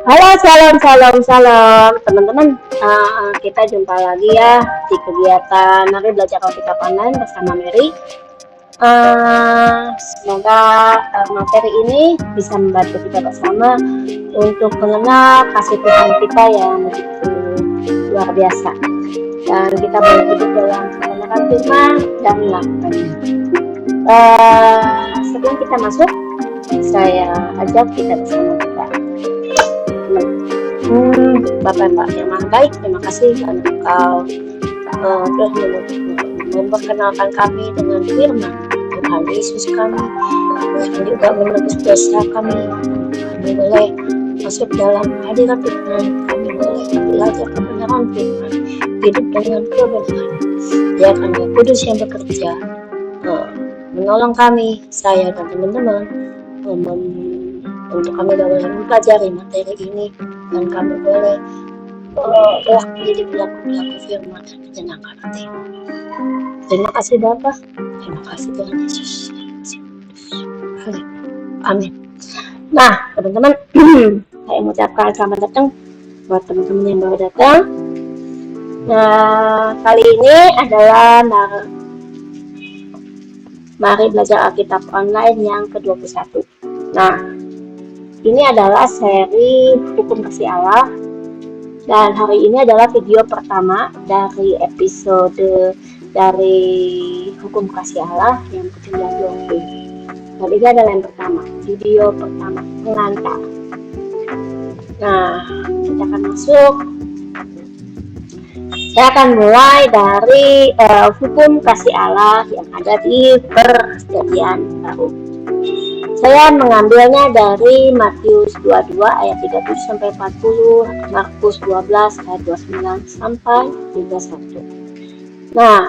Halo, salam teman-teman. Kita jumpa lagi ya di kegiatan Mari Belajar Alkitab Online bersama Mary. Semoga materi ini bisa membantu kita bersama untuk mengenal kasih Tuhan kita yang begitu luar biasa, dan kita boleh hidup dalam kebenaran firman dan melakukannya. Sebelum kita masuk, saya ajak kita bersama kita. Bapak yang maha baik, terima kasih karena Engkau telah memperkenalkan kami dengan firman Tuhan Yesus kami, yang juga menebus dosa kami. Kami boleh masuk dalam hadirat Tuhan, kami boleh belajar kebenaran firman, hidup dengan kebenaran. Biarkan Roh Kudus yang bekerja menolong kami, saya dan teman-teman, untuk kami boleh mempelajari materi ini, dan kami boleh menjadi pelaku-pelaku firman dan menyenangkan hati. Terima kasih Bapa, terima kasih Tuhan Yesus. Amin. Nah teman-teman, saya mengucapkan selamat datang buat teman-teman yang baru datang. Nah, kali ini adalah Mari Belajar Alkitab Online yang ke-21. Nah, ini adalah seri Hukum Kasih Allah, dan hari ini adalah video pertama dari episode dari Hukum Kasih Allah yang ke-90. Jadi ini adalah yang pertama, video pertama, pengantar. Nah, kita akan masuk. Saya akan mulai dari Hukum Kasih Allah yang ada di Perjanjian Baru. Saya mengambilnya dari Matius 22 ayat 37 sampai 40, Markus 12 ayat 29 sampai 31. Nah,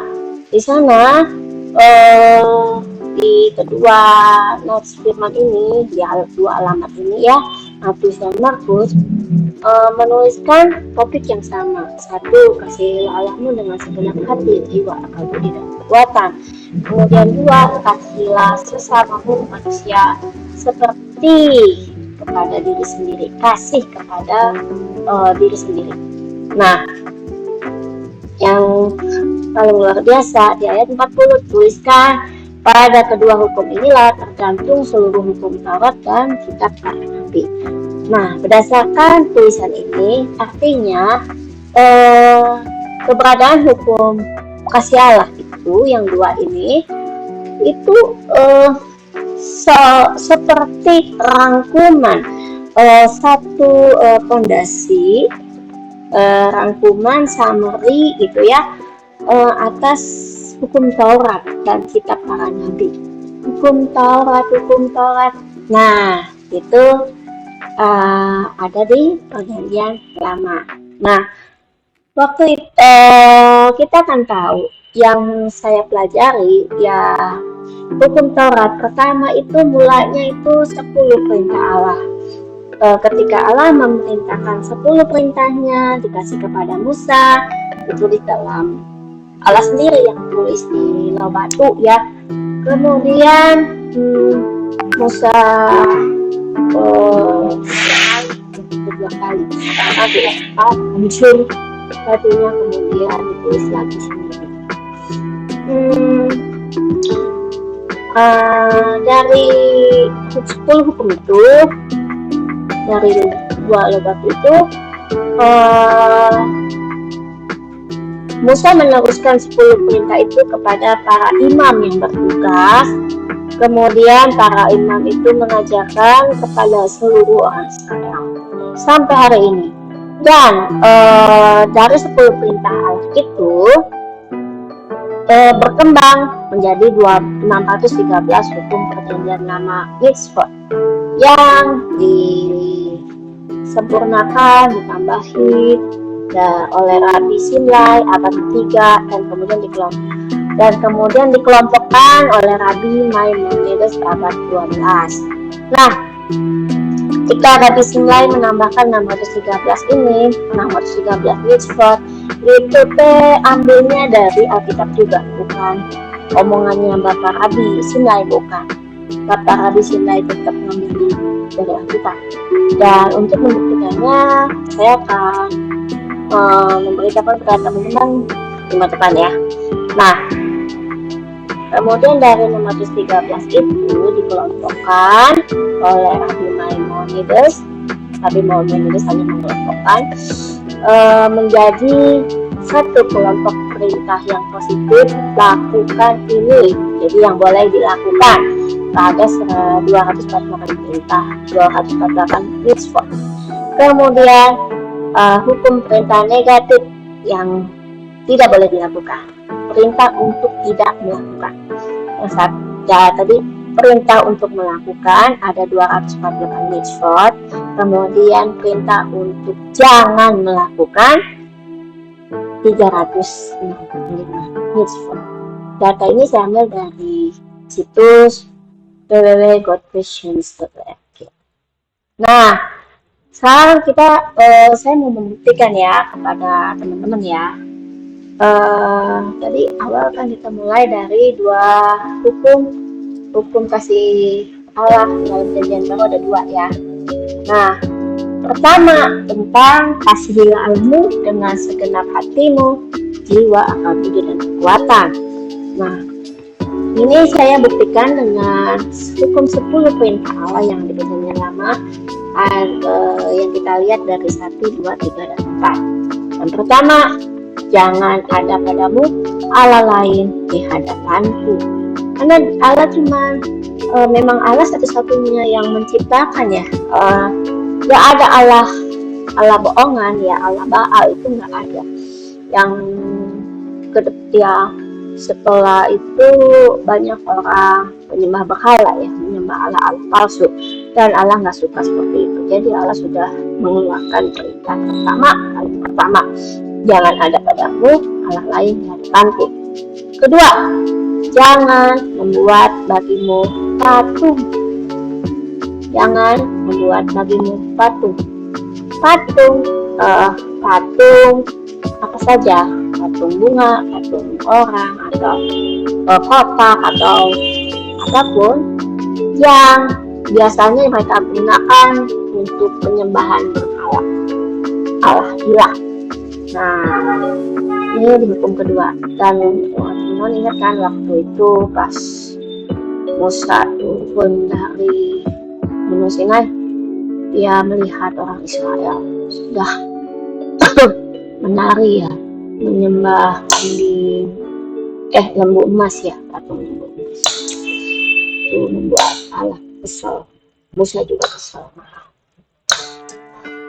di sana di kedua notes firman ini, di dua alamat ini ya, Matius dan Markus, menuliskan topik yang sama. Satu, kasih Allahmu dengan segenap hati, jiwa, akal budi dan kekuatan. Kemudian dua, kasihilah sesamamu manusia seperti kepada diri sendiri, kasih kepada diri sendiri. Nah, yang paling luar biasa di ayat 40 tuliskan, pada kedua hukum inilah tergantung seluruh hukum Taurat dan kitab para nabi. Nah, berdasarkan tulisan ini, artinya keberadaan hukum kasih Allah itu yang dua ini itu seperti rangkuman satu pondasi, rangkuman summary gitu ya, atas hukum Taurat dan kitab para nabi. Hukum Taurat. Nah, itu ada di Perjanjian Lama. Nah, waktu itu kita akan tahu yang saya pelajari ya, hukum Taurat pertama itu mulanya itu 10 perintah Allah. Ketika Allah memerintahkan 10 perintahnya dikasih kepada Musa, ditulis dalam Allah sendiri yang tulis di Laut Batu ya. Kemudian Musa kedua kali karena tidak sempat muncul satunya, kemudian ditulis lagi sendiri. Dari 10 hukum itu, dari dua lebat itu, Musa meneruskan 10 perintah itu kepada para imam yang bertugas. Kemudian para imam itu mengajarkan kepada seluruh orang Israel sampai hari ini. Dan dari 10 perintah Allah itu berkembang menjadi 613 hukum Perjanjian Lama mitzvot yang disempurnakan, ditambahi oleh Rabbi Simlai abad ketiga, dan kemudian dikelompokkan oleh Rabbi Maimonides abad 12. Nah, ketika Rabbi Simlai menambahkan 613 ini, 613 mitzvot, itu ambilnya dari Alkitab juga, bukan omongannya Bapak Rabbi Simlai, bukan. Bapak Rabbi Simlai tetap mengambil dari Alkitab. Dan untuk membuktikannya, saya akan memberitakan kepada teman-teman minggu depan ya. Nah, kemudian dari 613 itu dikelompokkan oleh Rabbi Maimonides. Rabbi Maimonides hanya mengelompokkan menjadi satu kelompok perintah yang positif, lakukan ini. Jadi yang boleh dilakukan. Ada 248 perintah, 248 mitzvot. Kemudian hukum perintah negatif yang tidak boleh dilakukan, perintah untuk tidak melakukan. Yang tadi perintah untuk melakukan ada 248 mitzvot, kemudian perintah untuk jangan melakukan 365 mitzvot. Data ini saya ambil dari situs www.godquestions.org. Nah, sekarang saya mau membuktikan ya kepada teman-teman ya. Tadi awal kan kita mulai dari dua hukum kasih Allah dalam perjanjian baru ada dua ya. Nah, pertama tentang kasihilah Allahmu dengan segenap hatimu, jiwa, akal budi dan kekuatan. Nah, ini saya buktikan dengan hukum 10 perintah Allah yang di perjanjian lama, yang kita lihat dari 1, 2, 3, dan 4. Yang pertama, jangan ada padamu Allah lain di hadapanku. Karena Allah memang Allah satu-satunya yang menciptakan ya. Gak ada Allah bohongan ya, Allah Baal itu gak ada. Yang setelah itu banyak orang menyembah berhala ya, menyembah Allah palsu, dan Allah nggak suka seperti itu. Jadi Allah sudah mengeluarkan perintah pertama, jangan ada padamu Allah lain di hadapanku. Kedua, jangan membuat bagimu patung. Jangan membuat bagimu patung. Patung apa saja, patung bunga, patung orang, atau kotak, atau apapun yang biasanya mereka gunakan untuk penyembahan berhala, Allah hilang. Nah, ini di hukum kedua. Dan teman-teman ingat kan waktu itu pas Musa turun dari Gunung Sinai, dia melihat orang Israel sudah menari ya, menyembah lembu emas ya, patung lembu emas. Itu membuat Allah kesal, Musa juga kesal.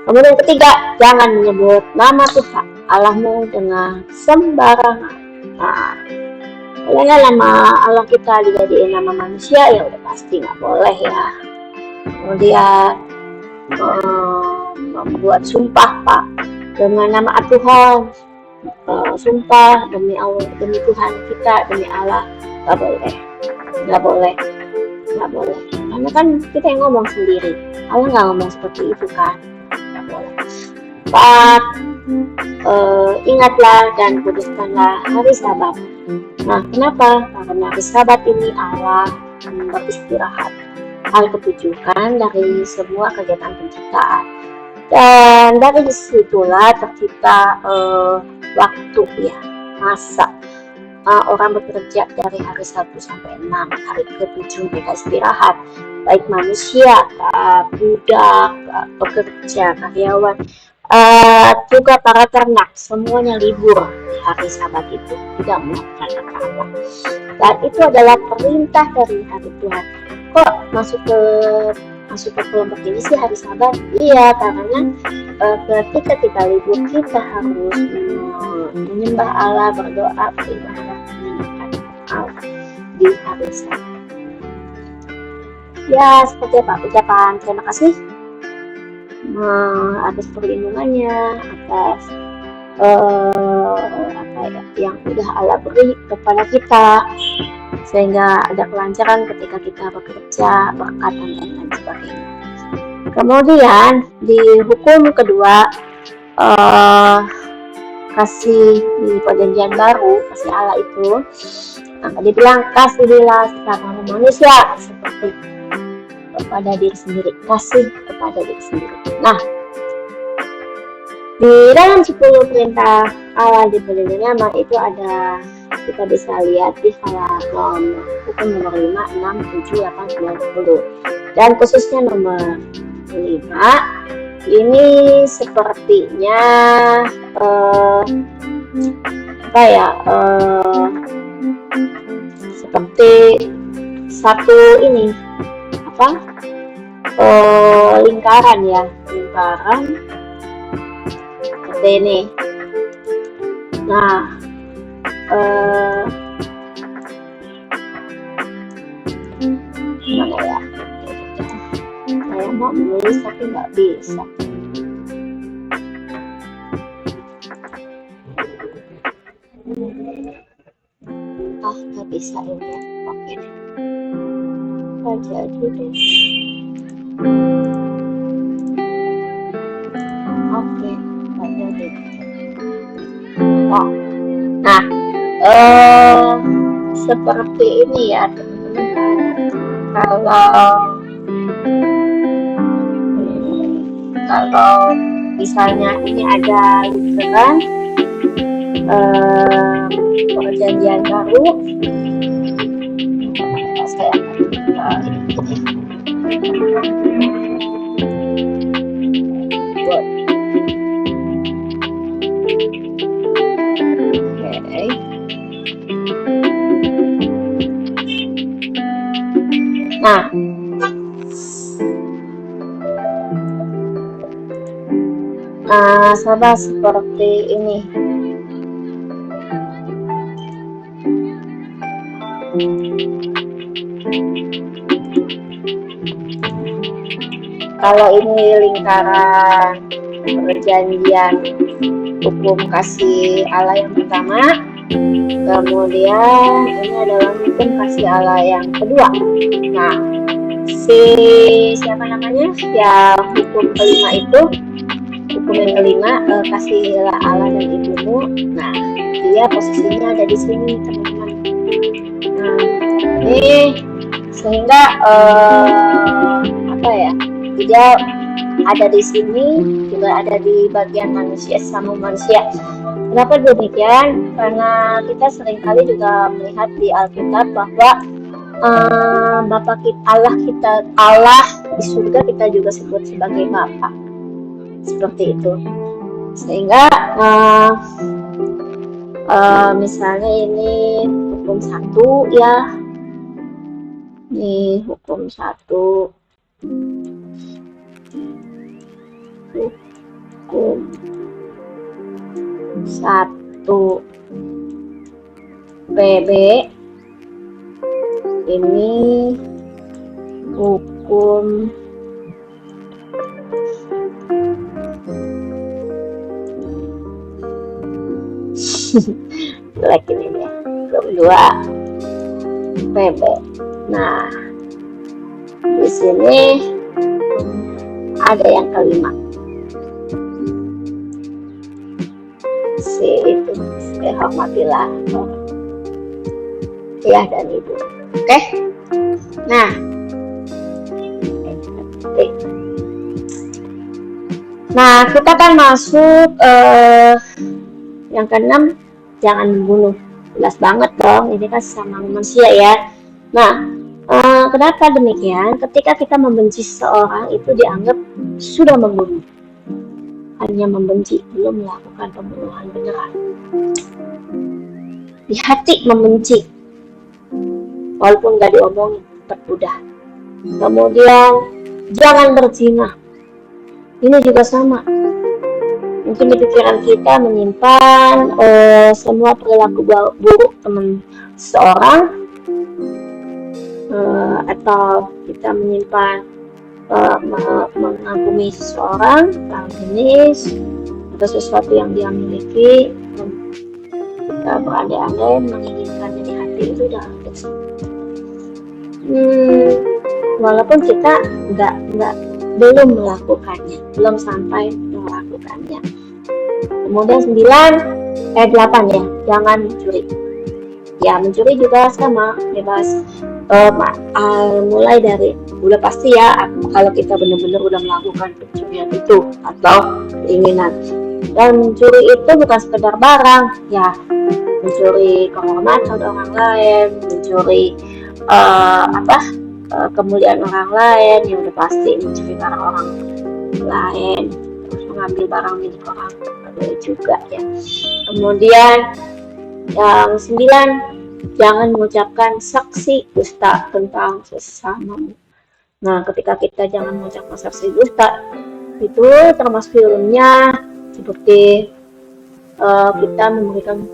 Kemudian ketiga, jangan menyebut nama Tuhan Allahmu dengan sembarangan. Nah, kalau nama Allah kita dijadiin nama manusia ya udah pasti nggak boleh ya. Kemudian membuat sumpah Pak dengan nama Tuhan, sumpah demi Allah, demi Tuhan kita, demi Allah, nggak boleh. Karena kan kita yang ngomong sendiri, Allah nggak ngomong seperti itu kan, nggak boleh. 4. Ingatlah dan kuduskanlah hari Sabat. Nah, kenapa? Karena hari Sabat ini Allah beristirahat, hal ketujukan dari semua kegiatan penciptaan. Dan dari situlah tercipta waktu ya, masa. Orang bekerja dari hari 1 sampai 6, hari ke-7 mereka istirahat. Baik manusia, budak, pekerja, karyawan, juga para ternak, semuanya libur di hari Sabat itu, tidak melakukan apa-apa. Dan itu adalah perintah dari hari Tuhan. Kok masuk ke kelompok ini sih hari Sabat? Iya, karena ketika kita libur kita harus menyembah Allah, berdoa, beribadah, menyenangkan Allah di hari Sabat. Ya, seperti apa ucapan terima kasih atas perlindungannya, atas yang udah Allah beri kepada kita, sehingga ada kelancaran ketika kita bekerja, berkat dan lain sebagainya. Kemudian di hukum kedua, kasih di perjanjian baru, kasih Allah itu, dia bilang kasihilah sesama manusia seperti kepada diri sendiri, kasih kepada diri sendiri. Nah, di dalam 10 perintah Allah di bulan Ramadan itu ada, kita bisa lihat di halaman hukum nomor 5, 6, 7, 8, 9, 10. Dan khususnya nomor 5 ini sepertinya seperti satu ini lingkaran ya, lingkaran seperti ini. Nah, mana ya? Saya mau menulis tapi nggak bisa. Nggak bisa ini ya. Oke. Baca dulu. Oke, baca dulu. Oh. Nah, seperti ini ya teman-teman. Kalau misalnya ini ada gitu kan, perjanjian baru, saya sama seperti ini. Kalau ini lingkaran perjanjian hukum kasih Allah yang pertama, kemudian ini adalah hukum kasih Allah yang kedua. Nah, siapa namanya? Ya, hukum kelima itu, hukum yang kelima, kasihlah Allah dan ibumu. Nah, dia posisinya ada di sini teman-teman. Nah, ini sehingga dia ada di sini, juga ada di bagian manusia, sama manusia. Kenapa demikian? Karena kita seringkali juga melihat di Alkitab bahwa Bapa kita, Allah di surga kita juga sebut sebagai Bapa, seperti itu. Sehingga misalnya ini hukum 1 ya, ini hukum 1, hukum 1 PB, ini hukum jelek ini ya, hukum 2 PB. Nah, di sini ada yang kelima, itu hormatilah ayah dan ibu. Oke. Nah, kita kan masuk yang keenam, jangan membunuh. Jelas banget dong, ini kan sama manusia ya. Nah, kenapa demikian? Ketika kita membenci seseorang itu dianggap sudah membunuh. Hanya membenci, belum melakukan pembunuhan beneran. Di hati membenci, walaupun gak diomongin, tetap udah. Kemudian jangan berzina. Ini juga sama. Mungkin di pikiran kita menyimpan semua perilaku buruk teman seseorang, atau kita menyimpan mengagumi seseorang, lawan jenis, atau sesuatu yang dia miliki, kita berandai-andai menginginkannya di hati, itu udah walaupun kita belum melakukannya, belum sampai melakukannya. Kemudian 8 ya, jangan mencuri. Ya, mencuri juga sama, bebas mulai dari udah pasti ya kalau kita benar-benar udah melakukan pencurian itu atau keinginan. Dan mencuri itu bukan sekedar barang ya, mencuri kehormatan orang lain, mencuri kemuliaan orang lain, yang udah pasti mencuri barang orang lain, terus mengambil barang milik orang lain juga ya. Kemudian yang 9, jangan mengucapkan saksi dusta tentang sesamamu. Nah, ketika kita jangan mengucapkan saksi dusta, itu termasuk filmnya seperti kita memberikan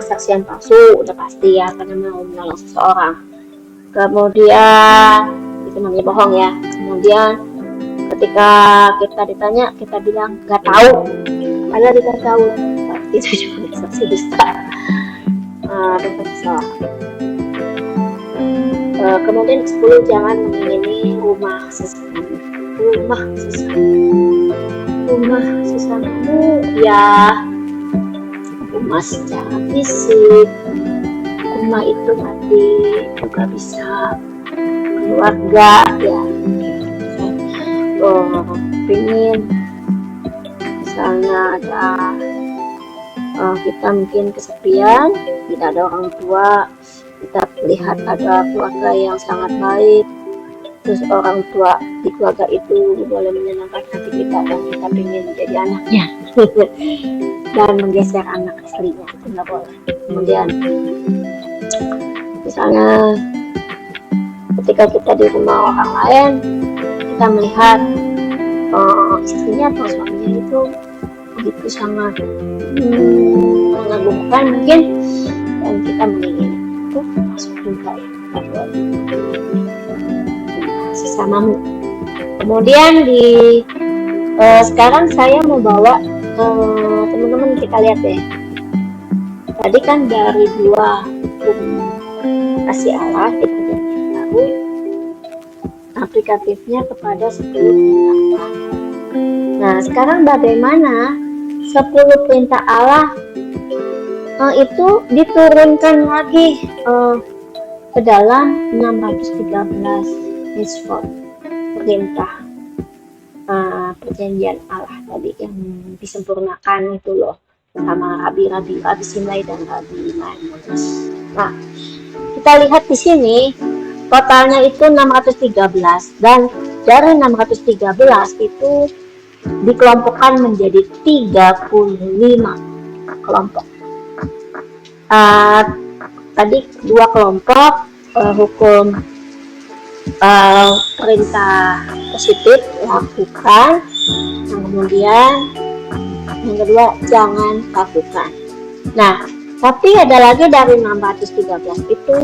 kesaksian palsu, udah pasti ya, karena mau menolong seseorang. Kemudian itu namanya bohong ya. Kemudian ketika kita ditanya, kita bilang nggak tahu, padahal kita tahu, itu juga saksi dusta. Tentang salah. Kemudian 10, jangan mengingini rumah sesamamu. Rumah sesamamu ya, rumah secara fisik, rumah itu nanti juga bisa keluarga ya. Pengen misalnya ada kita mungkin kesepian, tidak ada orang tua, kita lihat ada keluarga yang sangat baik, terus orang tua di keluarga itu boleh menyenangkan hati kita dan kita ingin menjadi anaknya dan menggeser anak istrinya, itu nggak boleh. Kemudian misalnya ketika kita di rumah orang lain, kita melihat istrinya atau suaminya itu begitu sangat mengagumkan mungkin, dan kita menginginkan itu masuk juga ya sesamamu. Kemudian sekarang saya mau bawa teman-teman, kita lihat deh, tadi kan dari 2 hukum kasih Allah kita tahu aplikatifnya kepada 10 perintah Allah. Nah, sekarang bagaimana 10 perintah Allah itu diturunkan lagi ke dalam 613 mitzvot, perintah perjanjian Allah tadi yang disempurnakan itu loh sama Rabi Sinai dan Rabi Maimunus. Nah, kita lihat di sini totalnya itu 613, dan dari 613 itu dikelompokkan menjadi 35 kelompok. Tadi 2 kelompok hukum perintah positif lakukan, kemudian yang kedua jangan lakukan. Nah, tapi ada lagi dari 613 itu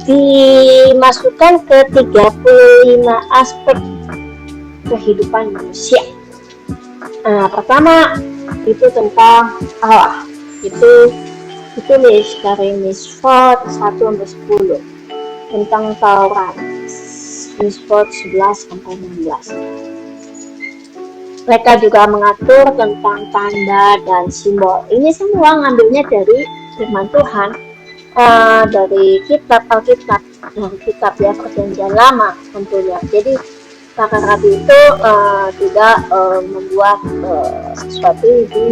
dimasukkan ke 35 aspek kehidupan manusia. Pertama itu tentang Allah, itu ditulis dari mitzvot 1-10, tentang Taurat mitzvot 11-16. Mereka juga mengatur tentang tanda dan simbol. Ini semua ngambilnya dari firman Tuhan, dari kitab Alkitab, kitab ya perjanjian lama tentunya. Jadi para rabi itu tidak membuat sesuatu di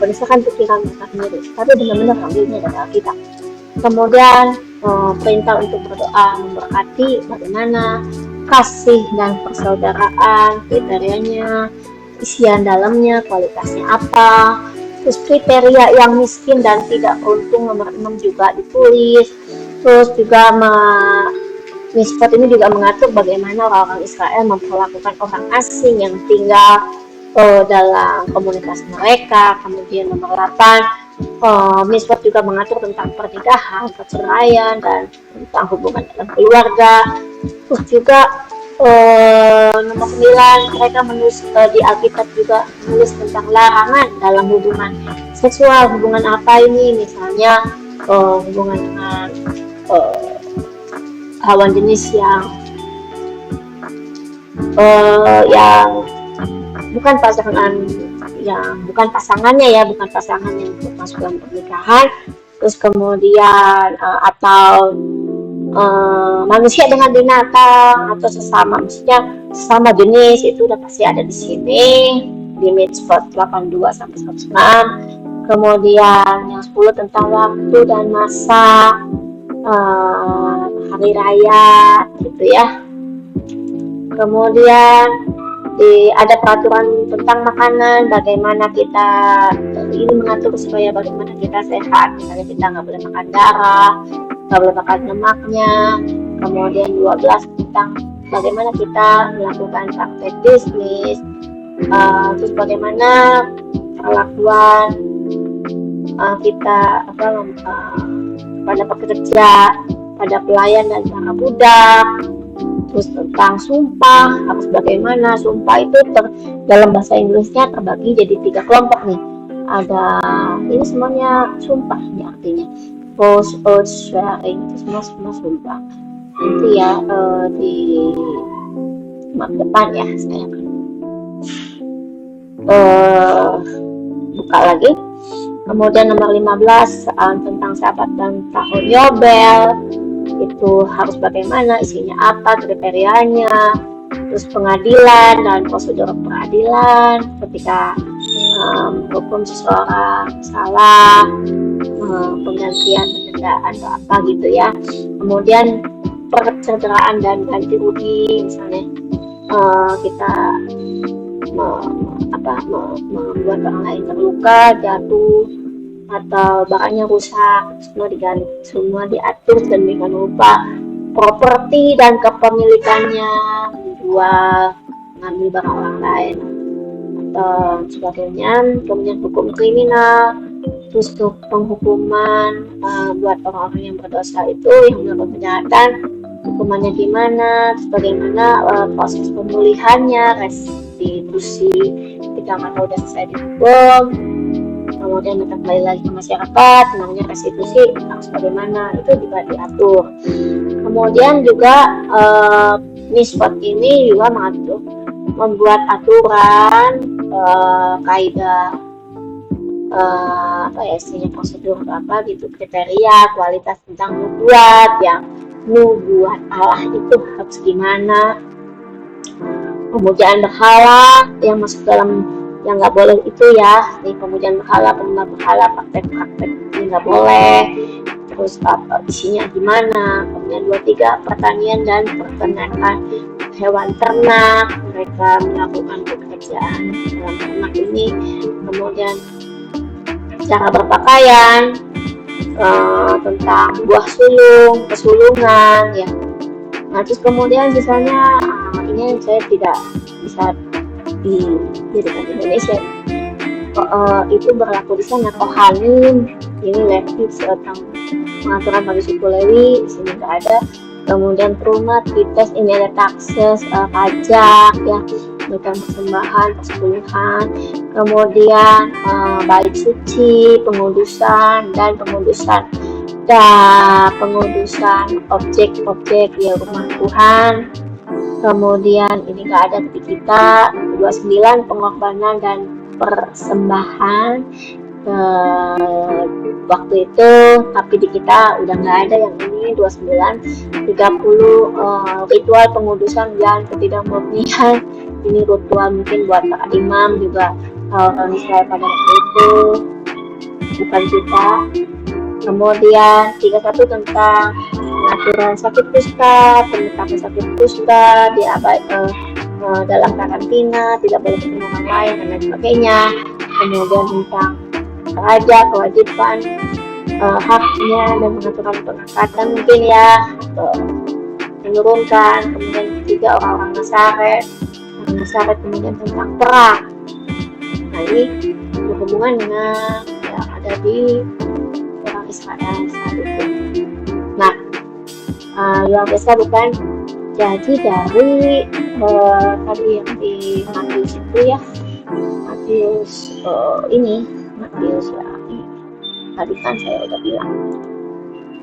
berdasarkan pikiran mereka sendiri, tapi benar-benar ngambilnya dari Alkitab. Kemudian perintah untuk berdoa memberkati, bagaimana kasih dan persaudaraan, kriterianya, isian dalamnya, kualitasnya apa, terus kriteria yang miskin dan tidak beruntung nomor 6 juga ditulis. Terus juga mitzvot ini juga mengatur bagaimana orang-orang Israel memperlakukan orang asing yang tinggal dalam komunitas mereka. Kemudian nomor 8, mitzvot juga mengatur tentang pernikahan, perceraian, dan tentang hubungan dalam keluarga. Terus juga nomor 9, mereka menulis di Alkitab juga menulis tentang larangan dalam hubungan seksual. Hubungan apa ini? Misalnya hubungan dengan lawan jenis yang bukan pasangannya ya, bukan pasangan yang masuk dalam pernikahan. terus kemudian atau manusia dengan binatang atau sesama, maksudnya sesama jenis, itu udah pasti ada di sini di Mitspot 82 sampai 106. Kemudian yang 10 tentang waktu dan masa hari raya gitu ya. Kemudian ada peraturan tentang makanan, bagaimana kita ini mengatur supaya bagaimana kita sehat, misalnya kita nggak boleh makan darah, nggak boleh makan lemaknya. Kemudian 12 tentang bagaimana kita melakukan praktek bisnis, terus bagaimana perlakuan kita pada pekerja, pada pelayan dan para budak. Terus tentang sumpah, harus bagaimana sumpah itu dalam bahasa Inggrisnya terbagi jadi 3 kelompok nih. Ada ini semuanya sumpah nih artinya. Oath, swearing, itu semua sumpah. Nanti ya di map depan ya saya akan buka lagi. Kemudian nomor 15 tentang sahabat dan tahun Yobel, itu harus bagaimana, isinya apa, kriterianya, terus pengadilan dan prosedur peradilan ketika hukum seseorang salah, penggantian pendendaan atau apa gitu ya. Kemudian percederaan dan ganti rugi, misalnya kita membuat orang lain terluka, jatuh, atau barangnya rusak, semua diatur dan dengan rupa properti dan kepemilikannya, menjual, mengambil barang orang lain atau sebagainya. Kemudian hukum kriminal, terus penghukuman buat orang-orang yang berdosa itu, yang melakukan kejahatan, hukumannya gimana, terus bagaimana proses pemulihannya, restitusi kita nggak udah selesai dihukum. Kemudian kita kembali lagi ke masyarakat, namanya restitusi harus bagaimana, itu juga diatur. Kemudian juga Mitspot ini juga membuat aturan kaidah istilahnya prosedur apa gitu, kriteria kualitas tentang nubuat, yang nubuat Allah itu harus gimana. Pemujaan berhala yang masuk dalam yang nggak boleh itu ya, nih pemujaan berhala, penyembah berhala, praktek-praktek ini nggak boleh. Terus isinya gimana. Kemudian 23 pertanian dan peternakan hewan ternak, mereka melakukan pekerjaan dalam ternak ini. Kemudian cara berpakaian, tentang buah sulung, kesulungan ya. Nah terus kemudian misalnya ini saya tidak bisa didirikan di Indonesia, itu berlaku di sana. Kohanim ini Levi tentang pengaturan bagi suku Lewi, di sini nggak ada. Kemudian Trumat, Kites, ini ada takses, pajak ya, bukan persembahan, persepuluhan. Kemudian bait suci, pengudusan dan pengudusan objek-objek ya rumah Tuhan. Kemudian ini nggak ada di kita. 29 pengorbanan dan persembahan waktu itu, tapi di kita udah nggak ada yang ini. 29. 30 ritual pengudusan dan ketidakmurnian, ini ritual mungkin buat para imam juga orang Israel pada waktu itu, bukan kita. Kemudian 31 tentang pengaturan sakit kusta, penetapan sakit kusta, dalam karantina, tidak boleh ketemu orang lain dan lain sebagainya. Kemudian tentang raja, kewajiban, haknya dan pengaturan pengangkatan mungkin ya, menurunkan. Kemudian ketiga orang-orang Nasaret, kemudian tentang perang. Nah ini berhubungan dengan yang ada di orang Israel saat itu. Nah luar biasa bukan? Jadi dari tadi yang di Matius itu ya, Matius ya, tadi kan saya udah bilang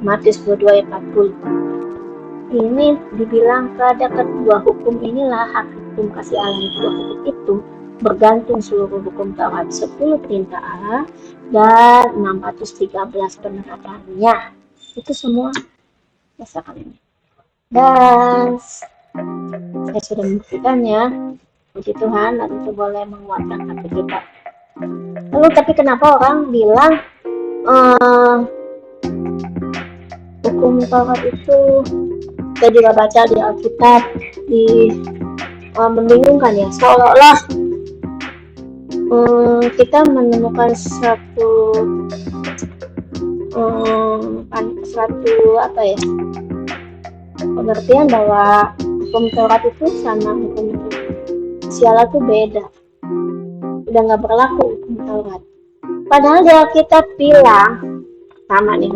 Matius 22 ayat 40. Ini dibilang pada kedua hukum inilah hak hukum kasih Allah, kedua hukum itu bergantung seluruh hukum Taurat, 10 perintah Allah dan 613 penerapannya. Itu semua berdasarkan ini. Dan saya sudah membuktikannya. Puji Tuhan, dan itu boleh menguatkan hati kita. Lalu tapi kenapa orang bilang hukum Taurat itu, saya juga baca di Alkitab, membingungkan ya, seolah-olah kita menemukan satu pengertian bahwa hukum Taurat itu sama hukum Siala itu beda, udah nggak berlaku hukum Taurat. Padahal di Alkitab bilang sama nih,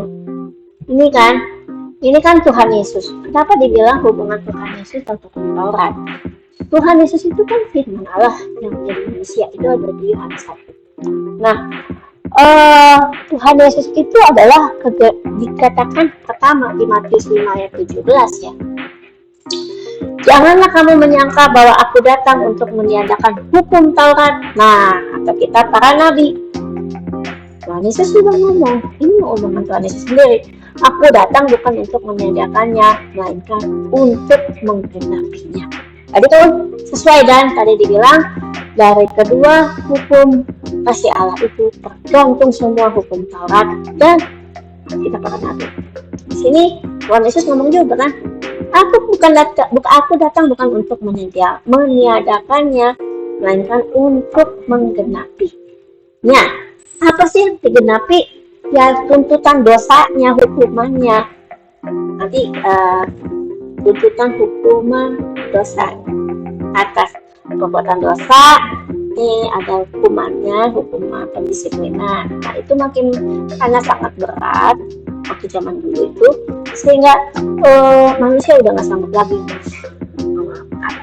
ini kan Tuhan Yesus. Kenapa dibilang hubungan Tuhan Yesus dan hukum Taurat? Tuhan Yesus itu kan firman Allah yang menjadi manusia, itu ada di Yohanes 1. Nah, Tuhan Yesus itu adalah dikatakan pertama di Matius 5 ayat 17 ya. Janganlah kamu menyangka bahwa aku datang untuk meniadakan hukum Taurat, atau kitab para nabi. Tuhan Yesus sudah ngomong, ini omongan Tuhan Yesus sendiri. Aku datang bukan untuk meniadakannya, melainkan untuk menggenapinya. Tadi tuh sesuai dan tadi dibilang dari kedua hukum kasih Allah itu tergantung semua hukum Taurat dan kitab para nabi. Di sini Tuhan Yesus ngomong juga kan, aku datang bukan untuk meniadakannya, melainkan untuk menggenapinya. Apa sih yang digenapi? Ya tuntutan dosanya, hukumannya. Nanti tuntutan hukuman dosa atas perbuatan dosa, ini ada hukumannya, hukuman pendisiplinan. Nah itu makin karena sangat berat waktu zaman dulu itu, sehingga manusia udah nggak sanggup lagi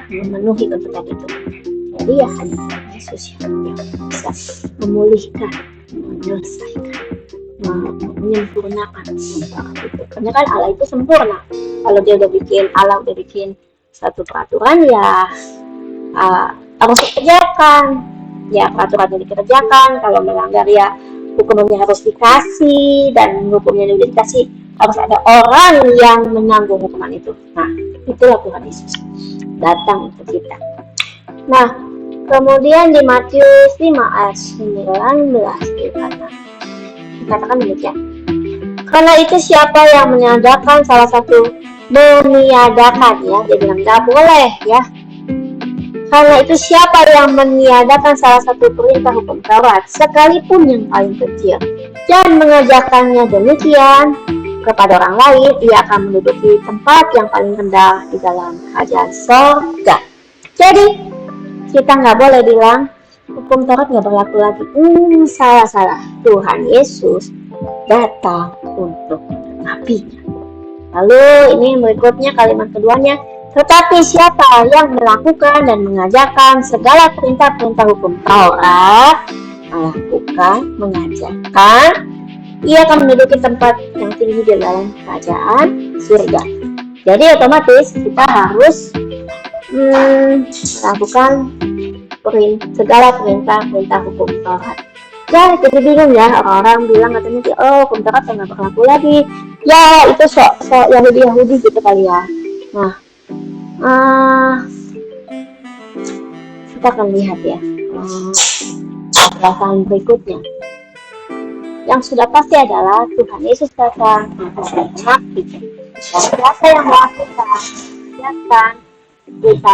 memenuhi tuntutan itu. Jadi ya hanya Yesus yang bisa memulihkan, menyelesaikan, menyempurnakan tuntutan itu. Karena kan Allah itu sempurna. Kalau Allah udah bikin satu peraturan ya harus dikerjakan. Ya peraturannya dikerjakan. Kalau melanggar ya hukumnya harus dikasih, dan hukumnya udah dikasih harus ada orang yang menanggung hukuman itu. Nah itulah Tuhan Yesus datang untuk kita. Nah kemudian di Matius 5 ayat 19 dikatakan demikian. Karena itu siapa yang meniadakan salah satu meniadakan ya, dia bilang nggak boleh ya. Karena itu siapa yang meniadakan salah satu perintah hukum Taurat, sekalipun yang paling kecil, dan mengajarkannya demikian kepada orang lain, ia akan menduduki tempat yang paling rendah di dalam kerajaan surga. Jadi kita nggak boleh bilang hukum Taurat nggak berlaku lagi. Salah. Tuhan Yesus datang untuk menggenapinya. Lalu ini berikutnya kalimat keduanya, tetapi siapa yang melakukan dan mengajarkan segala perintah-perintah hukum Taurat, mengajarkan, ia akan menduduki tempat yang tinggi di dalam kerajaan surga. Jadi otomatis kita harus melakukan segala perintah-perintah hukum Taurat. Ya jadi bingung ya, orang-orang bilang katanya hukum Taurat nggak berlaku lagi. Ya itu sok Yahudi gitu kali ya. Nah kita akan lihat ya penjelasan berikutnya. Yang sudah pasti adalah Tuhan Yesus datang untuk menggenapi. Siapa yang melakukan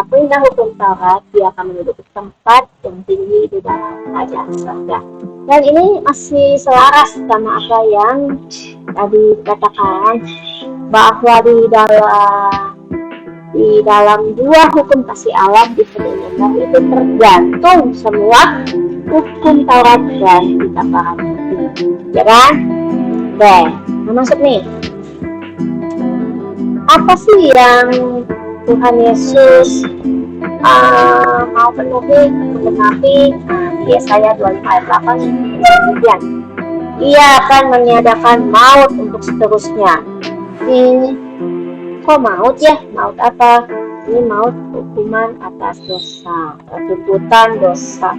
perintah hukum Taurat, dia akan menduduki tempat yang tinggi di dalam kerajaan surga. Dan ini masih selaras sama apa yang tadi katakan, bahwa di dalam dua hukum kasih Allah di perjanjian itu tergantung semua hukum Taurat dan kitab para nabi. Ya kan? Masuk nih. Apa sih yang Tuhan Yesus mau penuhi, menggenapi? Yesaya 25 ayat 8 demikian. Ia akan meniadakan maut untuk seterusnya. Kok maut ya? Maut apa? ini maut hukuman atas dosa, tuntutan dosa,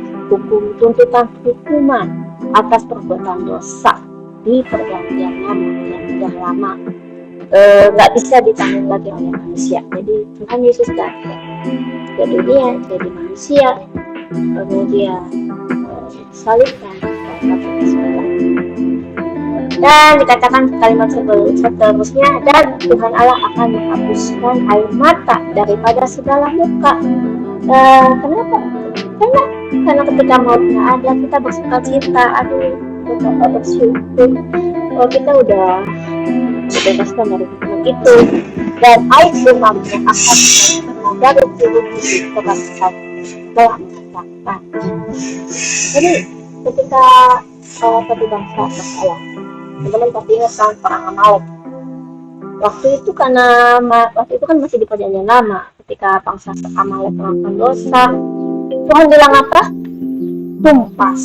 tuntutan hukuman atas perbuatan dosa di perjanjian lama yang sudah lama nggak bisa ditanggung lagi oleh manusia. Jadi Tuhan Yesus datang ke dunia jadi manusia, kemudian disalibkan dan dikatakan kalimat seterusnya, dan Tuhan Allah akan menghapuskan air mata daripada segala muka. Kenapa? Karena ketika mautnya ada, kita bersuka cita, kita bersyukur kalau kita udah dibebaskan dari hukuman itu, dan air demamnya akan dari tubuh kita telah mengatakan. Jadi ketika satu bangsa bersalah, teman-teman pasti ingat kan perang Amalek. Waktu itu kan masih di perjanjian lama. Ketika bangsa Amalek melakukan dosa, Tuhan bilang apa? Tumpas,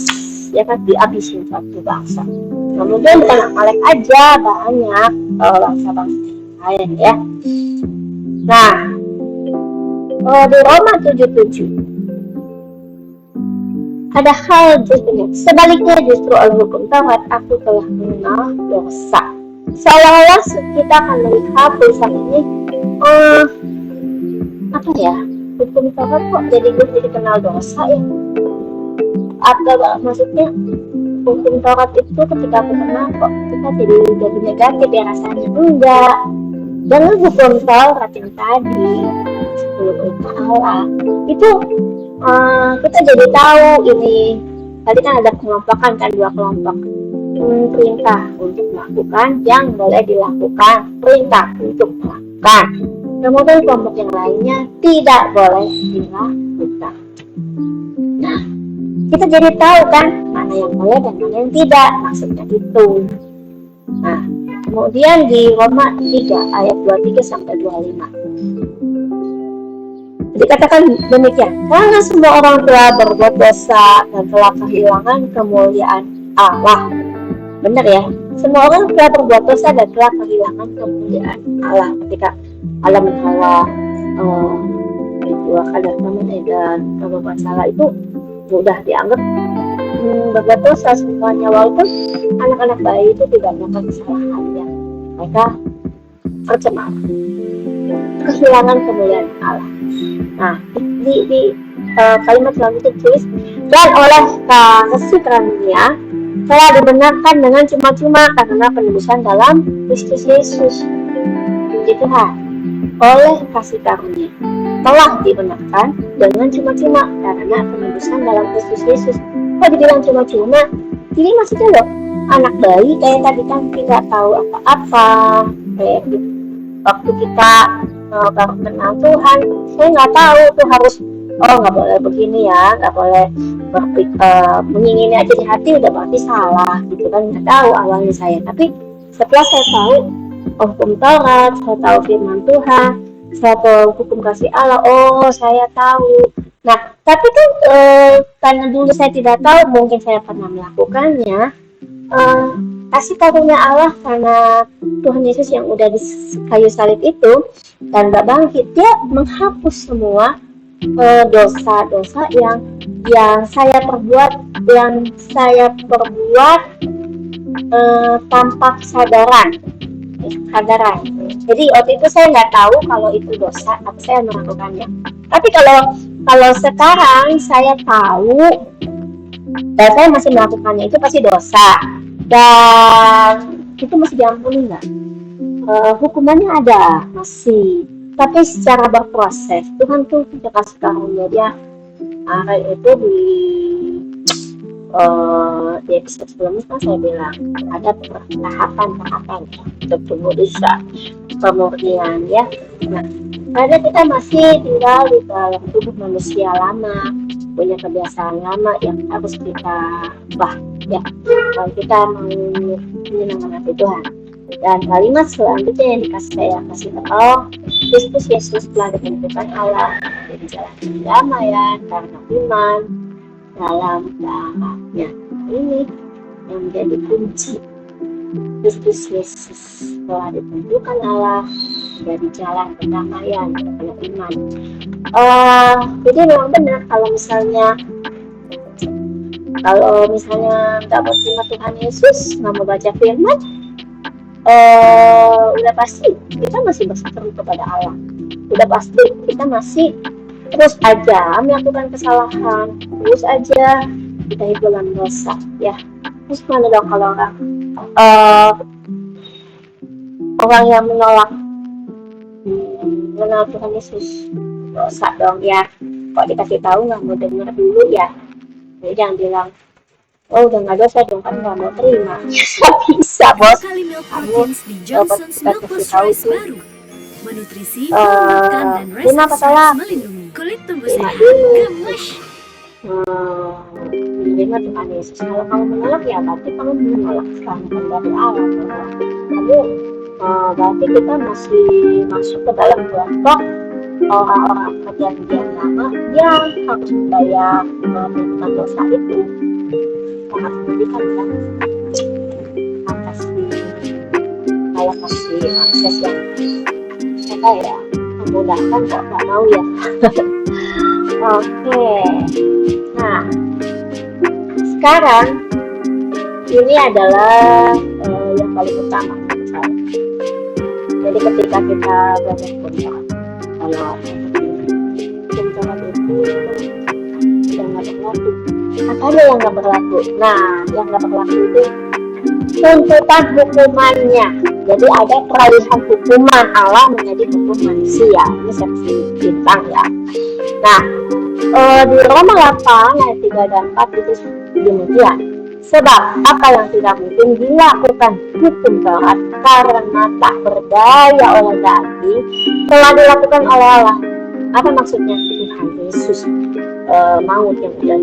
ya kan, dihabisin satu bangsa. Kemudian bukan Amalek aja, banyak bangsa-bangsa lain ya. Nah, di Roma 7:7 ada hal justru sebaliknya, justru oleh hukum Taurat aku telah mengenal dosa. Seolah-olah kita akan melihat tulisan ini, apa ya, hukum Taurat kok jadi kenal dosa ya? Apa maksudnya? Hukum Taurat itu ketika aku kenal kok kita jadi negatif ya rasanya. Enggak. Dengan hukum Taurat yang tadi, 10 perintah Allah itu kita jadi tahu ini. Tadi kan ada kelompokan kan, 2 kelompok. Perintah untuk melakukan yang boleh dilakukan, perintah untuk melakukan. Kemudian kelompok yang lainnya tidak boleh dilakukan. Nah, kita jadi tahu kan mana yang boleh dan mana yang tidak, maksudnya itu. Nah, kemudian di Roma 3 ayat 23 sampai 25 dikatakan demikian, karena semua orang telah berbuat dosa dan telah kehilangan kemuliaan Allah. Benar ya, semua orang telah berbuat dosa dan telah kehilangan kemuliaan Allah. Ketika Allah Hawa dikeluarkan dari Taman Eden, berbuat salah itu sudah dianggap berbuat dosa semuanya, walaupun anak-anak bayi itu tidak melakukan kesalahan yang mereka tercemar, kehilangan kemuliaan Allah. Nah, di kalimat selanjutnya tulis, dan oleh kasih karunia telah dibenarkan dengan cuma-cuma karena penebusan dalam Kristus Yesus. Puji Tuhan, oleh kasih karunia telah dibenarkan dengan cuma-cuma karena penebusan dalam Kristus Yesus. Kok dibilang cuma-cuma? Jadi maksudnya loh, anak bayi kayak tadi kan tidak tahu apa-apa, kayak waktu kita baru kenal Tuhan, saya nggak tahu tuh harus nggak boleh begini ya, nggak boleh mengingini aja di hati udah berarti salah gitu kan, nggak tahu awalnya saya. Tapi setelah saya tahu hukum Taurat, saya tahu firman Tuhan, saya tahu hukum kasih Allah, saya tahu. Nah, tapi kan karena dulu saya tidak tahu, mungkin saya pernah melakukannya. Kasih karunia Allah karena Tuhan Yesus yang udah di kayu salib itu dan gak bangkit, dia menghapus semua dosa-dosa yang saya perbuat, tanpa kesadaran. Jadi waktu itu saya nggak tahu kalau itu dosa, tapi saya melakukannya. Tapi kalau sekarang saya tahu dan saya masih melakukannya, itu pasti dosa. Dan itu masih diampuni nggak? Hukumannya ada, masih. Tapi secara berproses, Tuhan tuh tidak kasih karunia dia. Itu di episode sebelumnya kan saya bilang ada tahapan untuk pemulihan pemurnian ya. Nah, karena kita masih tinggal di dalam tubuh manusia lama, punya kebiasaan lama yang harus kita ubah ya, kalau kita mau menyenangkan hati Tuhan. Dan kalimat selanjutnya yang saya kasih tahu, Kristus Yesus telah ditentukan Allah menjadi jalan kedamaian karena iman dalam darahnya. Ini yang menjadi kunci. Kristus Yesus telah ditentukan Allah dari jalan perdamaian kepada iman. Jadi memang benar kalau misalnya nggak mau terima Tuhan Yesus, nggak mau baca firman, udah pasti kita masih berseteru kepada Allah. Udah pasti kita masih terus aja melakukan kesalahan, terus aja kita hidup dalam dosa, ya. Terus mana dong kalau orang yang menolak Tuhan Yesus, dosa dong ya. Kok dikasih tahu nggak mau dengar dulu ya. Jadi jangan bilang, oh udah nggak dosa dong, kan nggak mau terima. Bisa bos, kamu dapat kita kasih tahu tuh. Terima salah, kulit tubuh terima sehat, dulu. gemes. Terima Tuhan Yesus. Kalau kamu menolak ya berarti kamu menolak keselamatan dari Allah. Kamu berarti kita masih masuk ke dalam kelompok orang-orang perjanjian lama yang harus membayar tuntutan dosa itu. Sangat menyedihkan kan? Kayak kasih akses yang apa ya, memudahkan kok nggak mau ya. Oke. Nah, sekarang ini adalah yang paling utama menurut saya. Jadi ketika kita belajar Quran, kalau Quran itu yang nggak berlaku, ada yang nggak berlaku. Nah, yang nggak berlaku itu tuntutan hukumannya. Jadi ada peralihan hukuman Allah menjadi hukum manusia. Ini seperti bintang ya. Nah, di Roma 8 ayat 3 dan 4 itu demikian. Sebab apa yang tidak mungkin dilakukan hukum Taurat karena tak berdaya oleh daging telah dilakukan oleh Allah. Apa maksudnya? Tuhan Yesus maut yang sudah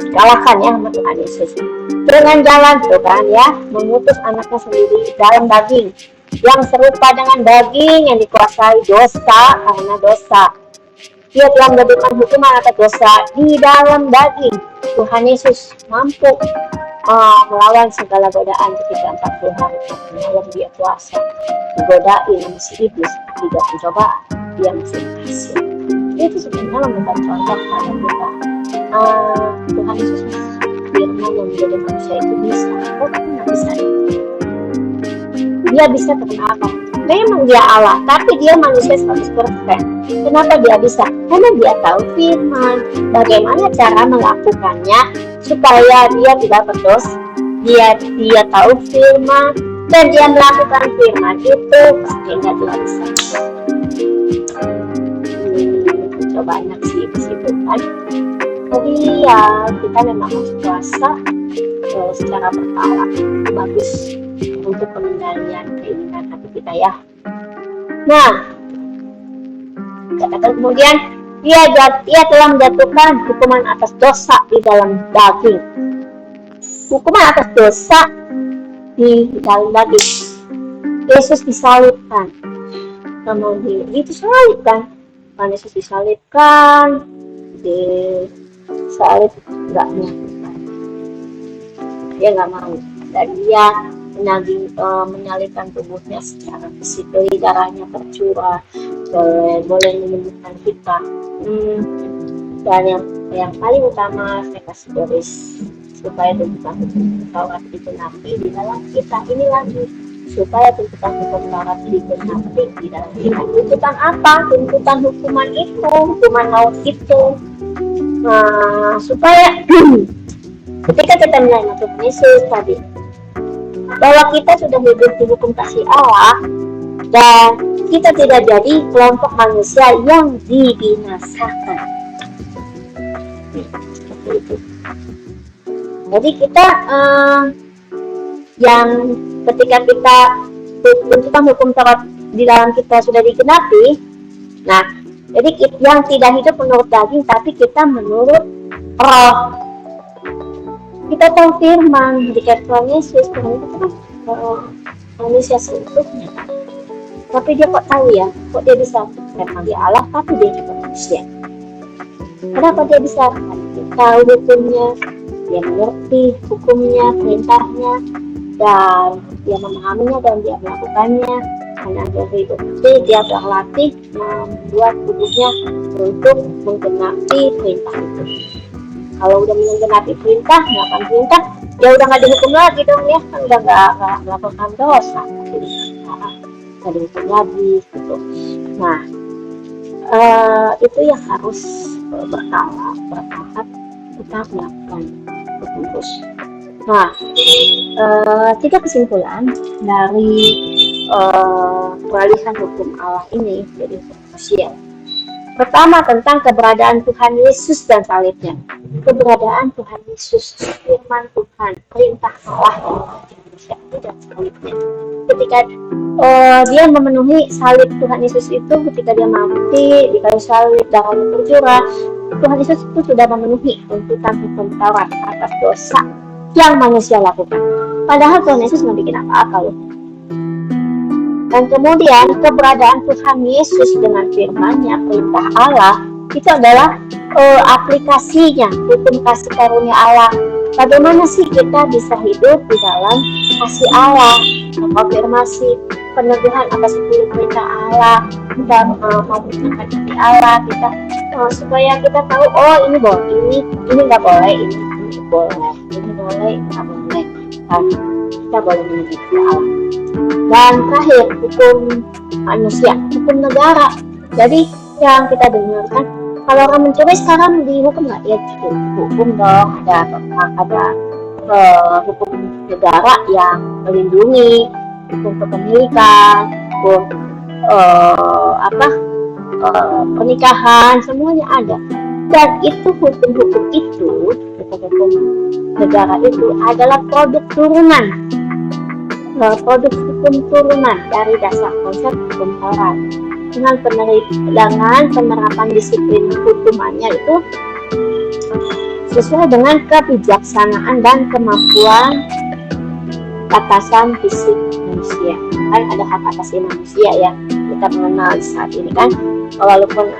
dikalahkan ya sama Tuhan Yesus. Dengan jalan tuh kan ya, mengutus anaknya sendiri dalam daging yang serupa dengan daging yang dikuasai dosa karena dosa. Dia telah menjadikan hukuman atas dosa di dalam daging. Tuhan Yesus mampu melawan segala godaan ketika 40 hari malam dia puasa, digodain sama si iblis 3 pencobaan, dia masih berhasil. Itu sebenarnya memberikan contoh pada kita. Tuhan Yesus firman yang menjadi manusia itu bisa. Kok nggak bisa? Dia bisa karena apa? Memang dia Allah, tapi dia manusia 100%. Kenapa dia bisa? Karena dia tahu firman, bagaimana cara melakukannya supaya dia tidak berdosa. Dia tahu firman dan dia melakukan firman itu sehingga dia bisa. Coba banyak sih di situ kan. Jadi ya kita memang harus puasa secara berkala, bagus untuk pengendalian keinginan hati kita ya. Nah, katakan kemudian dia telah menjatuhkan hukuman atas dosa di dalam daging. Hukuman atas dosa di dalam daging. Yesus disalibkan, kemudian disalibkan. Yesus disalibkan, disalib nggak melakukan. Dia nggak mau, dan dia menyalibkan tubuhnya secara fisik, darahnya tercurah, boleh menyembuhkan kita. Dan yang paling utama saya kasih garis supaya tuntutan hukum Taurat digenapi di dalam kita ini lagi, supaya tuntutan hukum Taurat digenapi di dalam kita. Tuntutan apa? Tuntutan hukuman itu, hukuman maut itu. Supaya ketika kita menerima Tuhan Yesus tadi, bahwa kita sudah hidup di hukum kasih Allah dan kita tidak jadi kelompok manusia yang dibinasakan. Seperti itu. Jadi kita yang ketika kita tuntutan hukum Taurat di dalam kita sudah digenapi, nah jadi yang tidak hidup menurut daging tapi kita menurut roh. Kita tahu firman di Tuhan Yesus, Tuhan itu kan manusia seutuhnya. Tapi dia kok tahu ya, kok dia bisa, memang dia Allah tapi dia juga manusia. Kenapa dia bisa? Dia tahu hukumnya, dia mengerti hukumnya, perintahnya, dan dia memahaminya dan dia melakukannya. hanya dari bukti dia berlatih membuat tubuhnya untuk menggenapi perintah itu. Kalau udah menggenapi perintah, melakukan perintah, ya udah nggak dihukum lagi dong ya, kan udah nggak melakukan dosa, nggak dihukum lagi gitu. Nah, itu yang harus bertahap kita melakukan terus. Nah, tiga kesimpulan dari peralihan hukum Allah ini jadi hukum manusia. Pertama, tentang keberadaan Tuhan Yesus dan salibnya. Keberadaan Tuhan Yesus, firman Tuhan, perintah Allah yang manusia dan salibnya. Ketika dia memenuhi salib Tuhan Yesus itu, ketika dia mati di kayu salib, darahnya tercurah, Tuhan Yesus itu sudah memenuhi tuntutan hukum Taurat atas dosa yang manusia lakukan. Padahal Tuhan Yesus nggak bikin apa-apa loh. Dan kemudian keberadaan Tuhan Yesus dengan firman-Nya, perintah Allah, itu adalah aplikasinya, hukum kasih karunia Allah. Bagaimana sih kita bisa hidup di dalam kasih Allah, konfirmasi peneguhan atas 10 perintah Allah, kita membutuhkan hati Allah, kita supaya kita tahu, oh ini boleh, ini nggak boleh, ini boleh, ini boleh, nggak boleh. Kita boleh mengikuti Allah. Dan terakhir, hukum manusia, hukum negara. Jadi yang kita dengarkan, kalau orang mencuri sekarang dihukum nggak? Ya hukum dong, ada hukum negara yang melindungi, hukum kepemilikan, hukum pernikahan, semuanya ada. Dan itu hukum-hukum itu, hukum negara itu adalah produk turunan. Produk hukum turunan dari dasar konsep hukum Taurat. Dengan penerapan disiplin hukumannya itu sesuai dengan kebijaksanaan dan kemampuan batasan fisik manusia. Kan ada hak asasi manusia ya, kita mengenal saat ini kan. Walaupun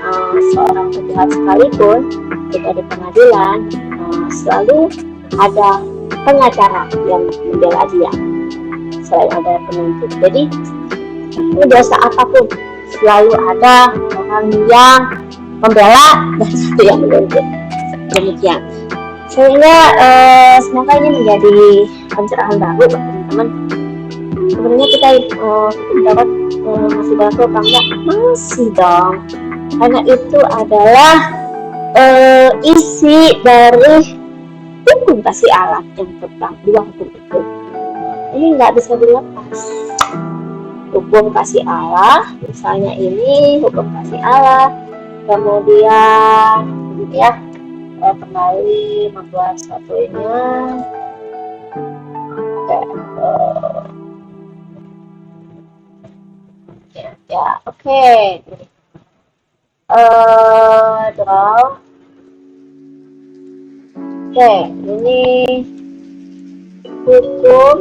seorang penjahat sekalipun kita di pengadilan selalu ada pengacara yang membela dia selain ada penuntut. Jadi dosa apapun selalu ada orang yang membela dan satu yang menuntut. Demikian. Sehingga semoga ini menjadi pencerahan baru buat teman-teman. Sebenarnya kita dapat masih baru apa enggak? Masih dong. Karena itu adalah isi dari hukum kasih Allah yang tentang dua hukum itu. Ini nggak bisa dilepas. Hukum kasih Allah, misalnya ini hukum kasih Allah, kemudian ya kembali membuat satunya. Oke. Draw. Oke, ini hukum,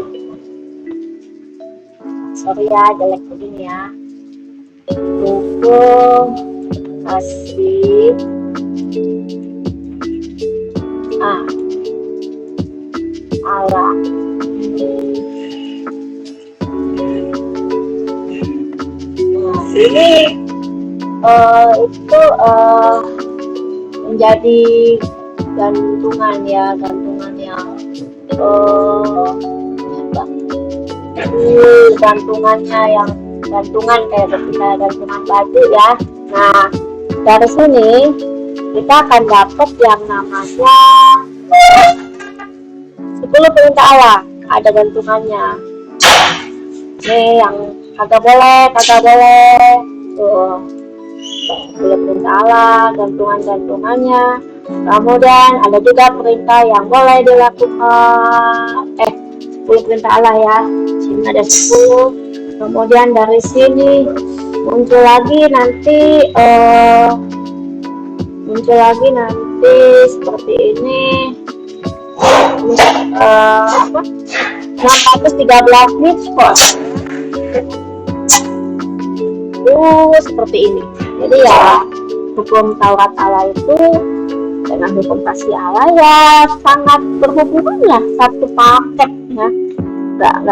sorry ya jelek begini ya, hukum kasih Allah. Nah, ini itu menjadi gantungan yang gantungan kayak ketika gantungan baju ya. Nah, dari sini kita akan dapat yang namanya 10 perintah Allah, ada gantungannya. Ini yang kagak boleh tuh, 10 perintah Allah, gantungannya. Kemudian ada juga perintah yang boleh dilakukan, 10 perintah Allah ya. Sini ada 10. Kemudian dari sini muncul lagi nanti seperti ini. 613 mitzvot. Seperti ini. Jadi ya hukum Taurat Allah itu dengan hukum kasih Allah ya sangat berhubungan lah, satu paket ya, nggak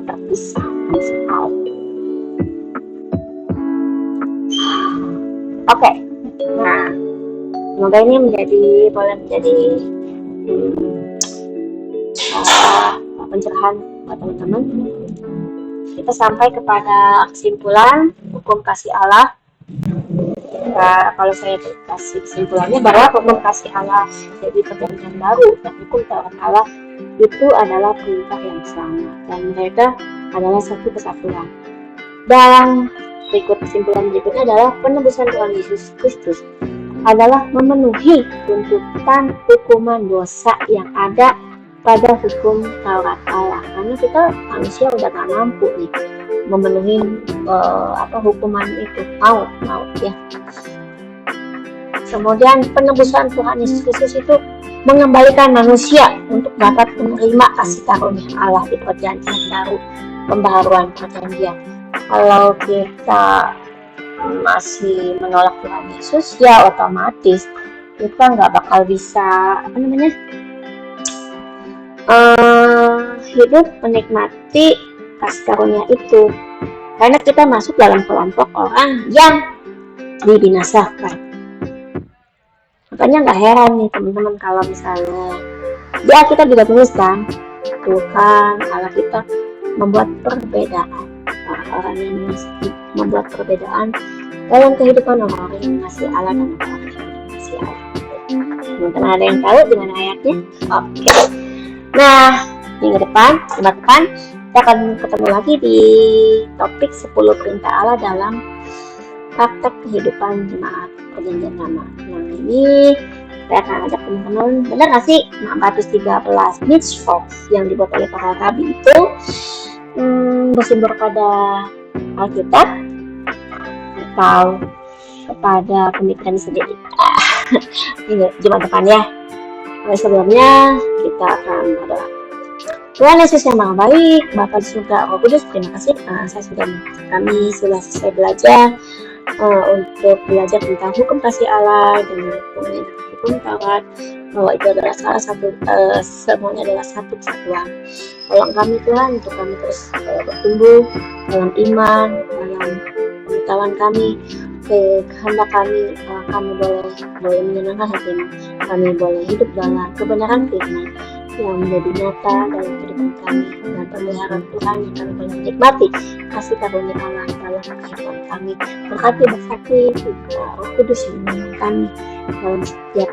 terpisah. kasih Allah. Oke, nah semoga ini boleh menjadi pencerahan buat teman-teman. Kita sampai kepada kesimpulan hukum kasih Allah. Nah, kalau saya kasih kesimpulannya bahwa hukum kasih Allah jadi perjanjian baru dan hukum Taurat Allah itu adalah perintah yang sama dan mereka adalah satu kesatuan. Dan kesimpulan berikutnya adalah penebusan Tuhan Yesus Kristus adalah memenuhi tuntutan hukuman dosa yang ada pada hukum Taurat Allah, karena kita manusia udah gak mampu nih memenuhi hukuman itu, maut ya. Kemudian penebusan Tuhan Yesus Kristus itu mengembalikan manusia untuk dapat menerima kasih karunia Allah di perjanjian baru, pembaharuan perjanjian. Kalau kita masih menolak Tuhan Yesus, ya otomatis kita nggak bakal bisa hidup menikmati kasih karunia itu, karena kita masuk dalam kelompok orang yang dibinasakan. Makanya nggak heran nih teman-teman kalau misalnya di Alkitab juga tuliskan Tuhan Allah kita membuat perbedaan, orang yang membuat perbedaan dalam kehidupan orang yang masih Allah dan orang yang masih Allah. Teman-teman ada yang tahu di mana ayatnya? Oke. Nah, minggu depan, Jumat depan, kita akan ketemu lagi di topik 10 perintah Allah dalam praktek kehidupan jemaat perjanjian lama. Yang ini saya akan ajak teman-teman, benar nggak sih 413 mitzvot yang dibuat oleh para rabi itu bersumber pada Alkitab atau kepada pemikiran sendiri? Ini Jumat depan ya. Sebelumnya kita akan berdoa. Tuhan Yesus yang Maha Baik, Bapa di surga, Roh Kudus, terima kasih kami sudah selesai belajar untuk belajar tentang hukum kasih Allah dan hukum Taurat, bahwa itu adalah salah satu semuanya adalah satu kesatuan. Tolong kami Tuhan untuk kami terus bertumbuh dalam iman, dalam pengetahuan kami, kehendak kami boleh menyenangkan hatimu, kami boleh hidup dalam kebenaran firman yang menjadi nyata dalam kehidupan kami, dan pemeliharaan Tuhan yang kami boleh menikmati kasih karunia Allah dalam kehidupan kami. Berkati Roh Kudus yang menolong kami dalam setiap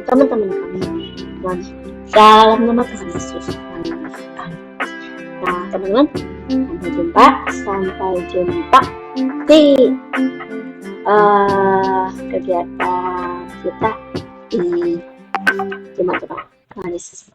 teman-teman kami, Tuhan, dalam nama Tuhan Yesus. Nah teman-teman, sampai jumpa di kegiatan kita di Jumat depan. Tuhan Yesus.